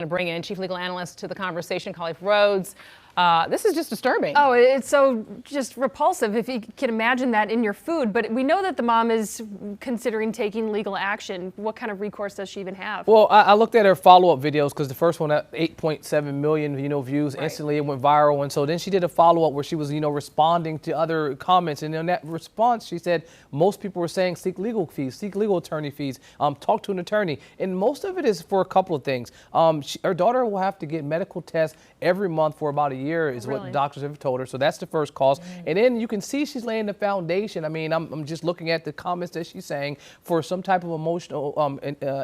To bring in chief legal analyst to the conversation, Khalif Rhodes. This is just disturbing. Oh, it's so just repulsive if you can imagine that in your food. But we know that the mom is considering taking legal action. What kind of recourse does she even have? Well, I looked at her follow-up videos because the first one had 8.7 million, views. Right. Instantly, it went viral. And so then she did a follow-up where she was, responding to other comments. And in that response, she said most people were saying seek legal fees, seek legal attorney fees, talk to an attorney. And most of it is for a couple of things. Her daughter will have to get medical tests every month for about a year is what the doctors have told her. So that's the first cause. And then you can see she's laying the foundation. I mean, I'm just looking at the comments that she's saying for some type of emotional,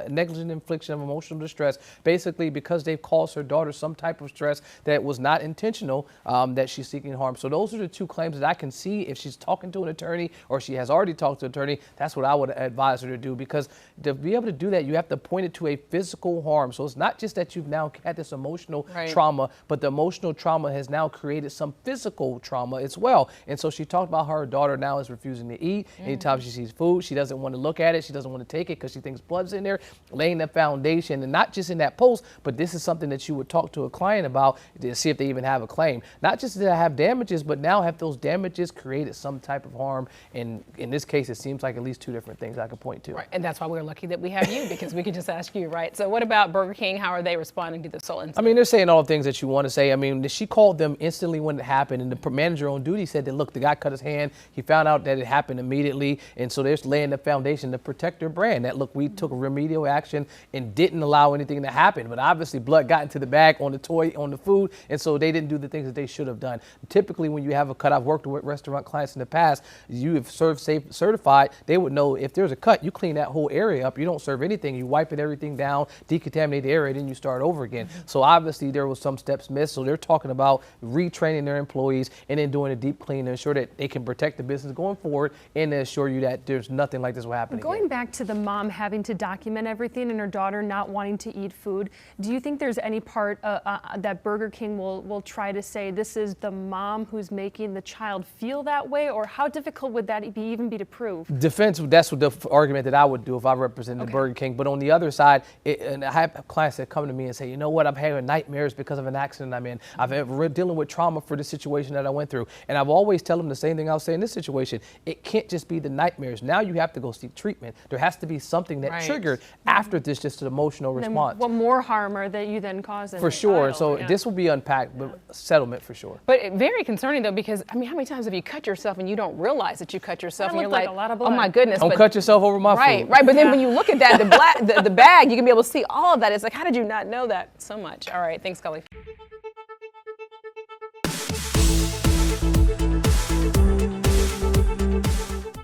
negligent infliction of emotional distress, basically because they've caused her daughter some type of stress that was not intentional, that she's seeking harm. So those are the two claims that I can see. If she's talking to an attorney or she has already talked to an attorney, that's what I would advise her to do, because to be able to do that, you have to point it to a physical harm. So it's not just that you've now had this emotional trauma, but the emotional trauma has now created some physical trauma as well. And so she talked about how her daughter now is refusing to eat. Anytime she sees food, she doesn't want to look at it. She doesn't want to take it because she thinks blood's in there, laying the foundation. And not just in that post, but this is something that you would talk to a client about to see if they even have a claim. Not just to have damages, but now have those damages created some type of harm. And in this case, it seems like at least two different things I could point to. Right. And that's why we're lucky that we have you, because we can just ask you, right? So what about Burger King? How are they responding to this whole incident? I mean, they're saying all the things that you want to say. I mean, she called them instantly when it happened, and the manager on duty said that, look, the guy cut his hand. He found out that it happened immediately, and so they're laying the foundation to protect their brand. That, look, we took remedial action and didn't allow anything to happen, but obviously blood got into the bag, on the toy, on the food, and so they didn't do the things that they should have done. Typically, when you have a cut, I've worked with restaurant clients in the past, you have served safe certified, they would know if there's a cut, you clean that whole area up. You don't serve anything. You wipe everything down, decontaminate the area, then you start over again. So obviously there was some steps missed. So they're talking about retraining their employees and then doing a deep clean to ensure that they can protect the business going forward and to assure you that there's nothing like this will happen again. Going back to the mom having to document everything and her daughter not wanting to eat food, do you think there's any part that Burger King will try to say this is the mom who's making the child feel that way, or how difficult would that even be to prove? Defense, that's what the argument that I would do if I represented Burger King. But on the other side, and I have clients that come to me and say, you know what, I'm having nightmares because of an accident I'm in. I've dealing with trauma for the situation that I went through. And I've always tell them the same thing I'll say in this situation. It can't just be the nightmares. Now you have to go seek treatment. There has to be something that triggered after this, just an emotional response. What more harm are that you then cause? For sure. So this will be unpacked, but settlement for sure. But very concerning though, because I mean, how many times have you cut yourself and you don't realize that you cut yourself, and you're like, a lot of blood. oh my goodness. Don't cut yourself over my food. Right. But then when you look at that, the bag, you can be able to see all of that. It's like, how did you not know that so much? All right. Thanks, Khalif.